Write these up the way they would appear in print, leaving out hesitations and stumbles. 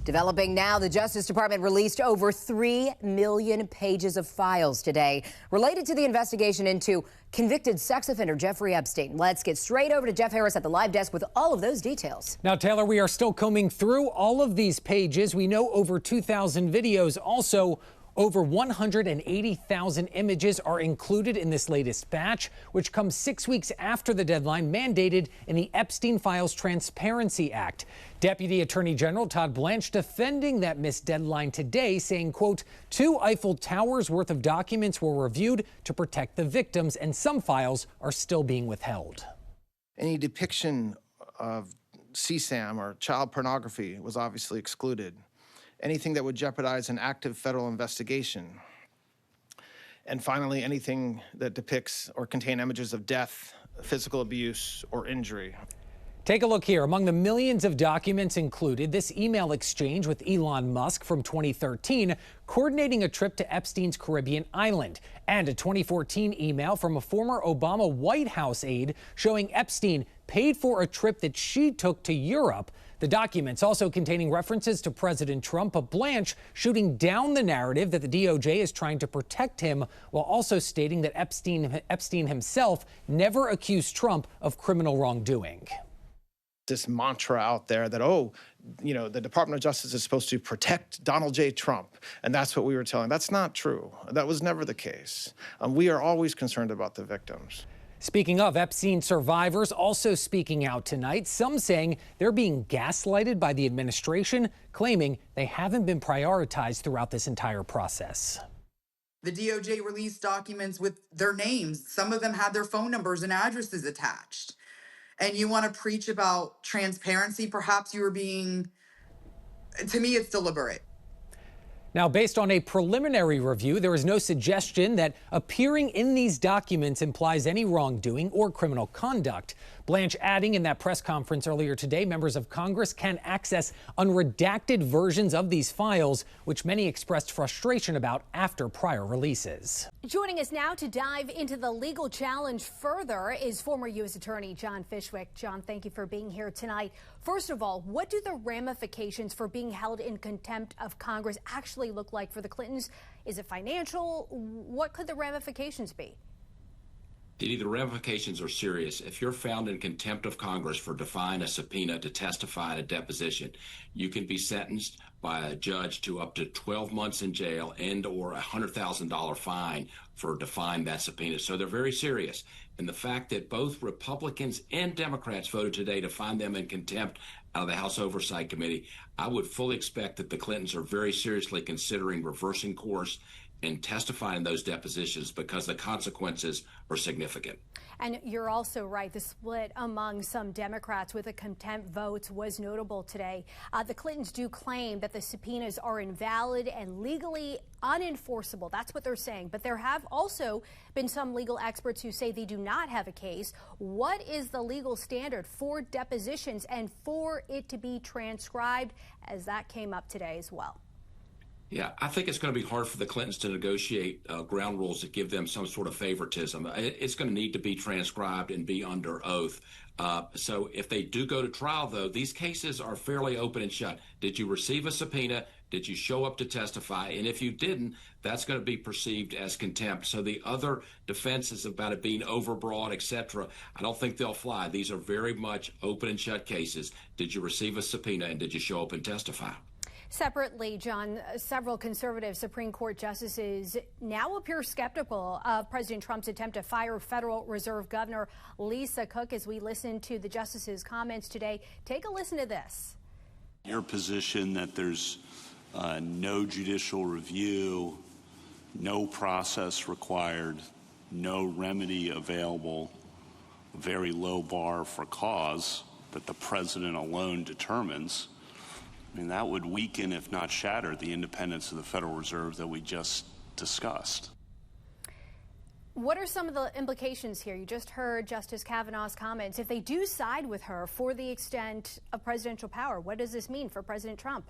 Developing now, the Justice Department released over 3 million pages of files today related to the investigation into convicted sex offender Jeffrey Epstein. Let's get straight over to Jeff Harris at the live desk with all of those details. Now, Taylor, we are still combing through all of these pages. We know over 2,000 videos. Also, over 180,000 images are included in this latest batch, which comes 6 weeks after the deadline mandated in the Epstein Files Transparency Act. Deputy Attorney General Todd Blanche defending that missed deadline today, saying, quote, 2 Eiffel Towers worth of documents were reviewed to protect the victims, and some files are still being withheld. Any depiction of CSAM or child pornography was obviously excluded. Anything that would jeopardize an active federal investigation. And finally, anything that depicts or contain images of death, physical abuse, or injury. Take a look here. Among the millions of documents included, this email exchange with Elon Musk from 2013, coordinating a trip to Epstein's Caribbean island, and a 2014 email from a former Obama White House aide showing Epstein paid for a trip that she took to Europe. The documents also containing references to President Trump, but Blanche shooting down the narrative that the DOJ is trying to protect him, while also stating that Epstein himself never accused Trump of criminal wrongdoing. This mantra out there that, the Department of Justice is supposed to protect Donald J. Trump, and that's what we were telling. That's not true. That was never the case. We are always concerned about the victims. Speaking of Epstein survivors also speaking out tonight, some saying they're being gaslighted by the administration, claiming they haven't been prioritized throughout this entire process. The DOJ released documents with their names. Some of them had their phone numbers and addresses attached. And you want to preach about transparency? Perhaps you were being, to me, it's deliberate. Now, based on a preliminary review, there is no suggestion that appearing in these documents implies any wrongdoing or criminal conduct. Blanche adding in that press conference earlier today, members of Congress can access unredacted versions of these files, which many expressed frustration about after prior releases. Joining us now to dive into the legal challenge further is former U.S. Attorney John Fishwick. John, thank you for being here tonight. First of all, what do the ramifications for being held in contempt of Congress actually look like for the Clintons? Is it financial? What could the ramifications be? Didi, the ramifications are serious. If you're found in contempt of Congress for defying a subpoena to testify at a deposition, you can be sentenced by a judge to up to 12 months in jail and or a $100,000 fine for defying that subpoena. So they're very serious. And the fact that both Republicans and Democrats voted today to find them in contempt out of the House Oversight Committee, I would fully expect that the Clintons are very seriously considering reversing course and testifying in those depositions because the consequences are significant. And you're also right. The split among some Democrats with the contempt votes was notable today. The Clintons do claim that the subpoenas are invalid and legally unenforceable. That's what they're saying. But there have also been some legal experts who say they do not have a case. What is the legal standard for depositions and for it to be transcribed, as that came up today as well? Yeah, I think it's going to be hard for the Clintons to negotiate ground rules that give them some sort of favoritism. It's going to need to be transcribed and be under oath. So if they do go to trial, though, these cases are fairly open and shut. Did you receive a subpoena? Did you show up to testify? And if you didn't, that's going to be perceived as contempt. So the other defenses about it being overbroad, et cetera, I don't think they'll fly. These are very much open and shut cases. Did you receive a subpoena and did you show up and testify? Separately, John, several conservative Supreme Court justices now appear skeptical of President Trump's attempt to fire Federal Reserve Governor Lisa Cook. As we listen to the justices' comments today, take a listen to this. Your position that there's no judicial review, no process required, no remedy available, a very low bar for cause that the president alone determines. I mean, that would weaken, if not shatter, the independence of the Federal Reserve that we just discussed. What are some of the implications here? You just heard Justice Kavanaugh's comments. If they do side with her for the extent of presidential power, what does this mean for President Trump?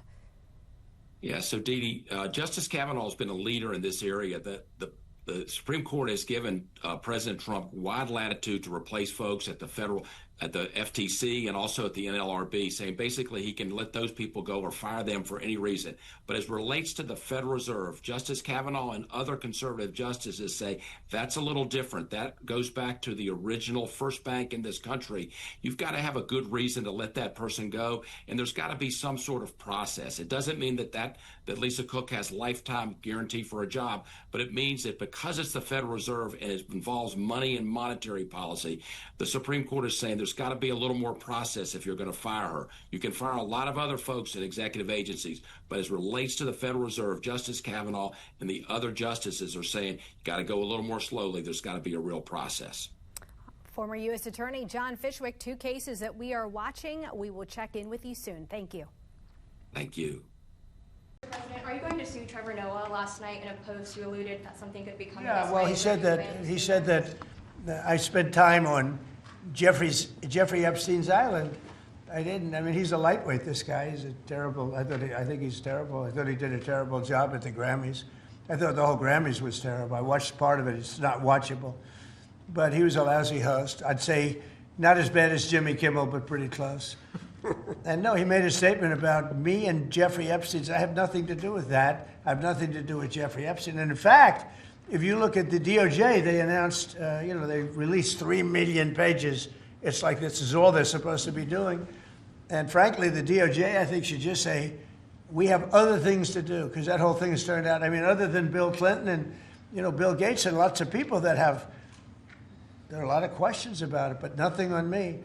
Yeah, so Didi, Justice Kavanaugh has been a leader in this area. The Supreme Court has given President Trump wide latitude to replace folks at the federal at the FTC and also at the NLRB, saying basically he can let those people go or fire them for any reason. But as relates to the Federal Reserve, Justice Kavanaugh and other conservative justices say that's a little different. That goes back to the original first bank in this country. You've got to have a good reason to let that person go, and there's got to be some sort of process. It doesn't mean that Lisa Cook has lifetime guarantee for a job, but it means that because it's the Federal Reserve and it involves money and monetary policy, the Supreme Court is saying there's got to be a little more process if you're going to fire her. You can fire a lot of other folks at executive agencies, but as relates to the Federal Reserve, Justice Kavanaugh and the other justices are saying you got to go a little more slowly. There's got to be a real process. Former U.S. Attorney John Fishwick, 2 cases that we are watching. We will check in with you soon. Thank you. Thank you. Mr. President, are you going to sue Trevor Noah? Last night in a post, you alluded that something could be coming. Yeah, well, he said that I spent time on Jeffrey Epstein's island. I didn't. I mean, he's a lightweight, this guy. He's a terrible, I think he's terrible. I thought he did a terrible job at the Grammys. I thought the whole Grammys was terrible. I watched part of it. It's not watchable. But he was a lousy host. I'd say not as bad as Jimmy Kimmel, but pretty close. And no, he made a statement about me and Jeffrey Epstein. I have nothing to do with that. I have nothing to do with Jeffrey Epstein. And in fact, if you look at the DOJ, they announced, they released 3 million pages. It's like this is all they're supposed to be doing. And frankly, the DOJ, I think, should just say, we have other things to do, because that whole thing has turned out, I mean, other than Bill Clinton and, Bill Gates and lots of people that there are a lot of questions about it, but nothing on me.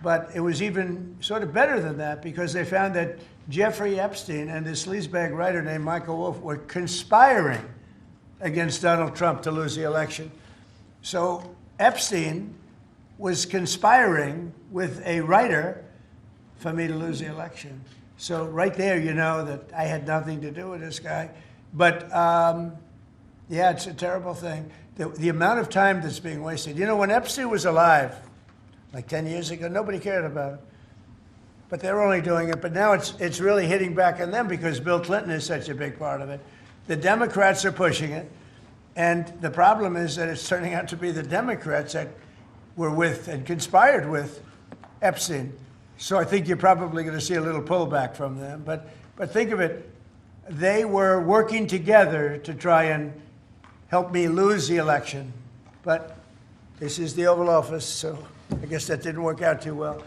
But it was even sort of better than that, because they found that Jeffrey Epstein and this sleazebag writer named Michael Wolff were conspiring against Donald Trump to lose the election. So Epstein was conspiring with a writer for me to lose the election. So right there, you know that I had nothing to do with this guy. But yeah, it's a terrible thing. The amount of time that's being wasted. When Epstein was alive, like 10 years ago, nobody cared about it. But they're only doing it. But now it's really hitting back on them because Bill Clinton is such a big part of it. The Democrats are pushing it. And the problem is that it's turning out to be the Democrats that were with and conspired with Epstein. So I think you're probably going to see a little pullback from them. But think of it. They were working together to try and help me lose the election. But this is the Oval Office, so I guess that didn't work out too well.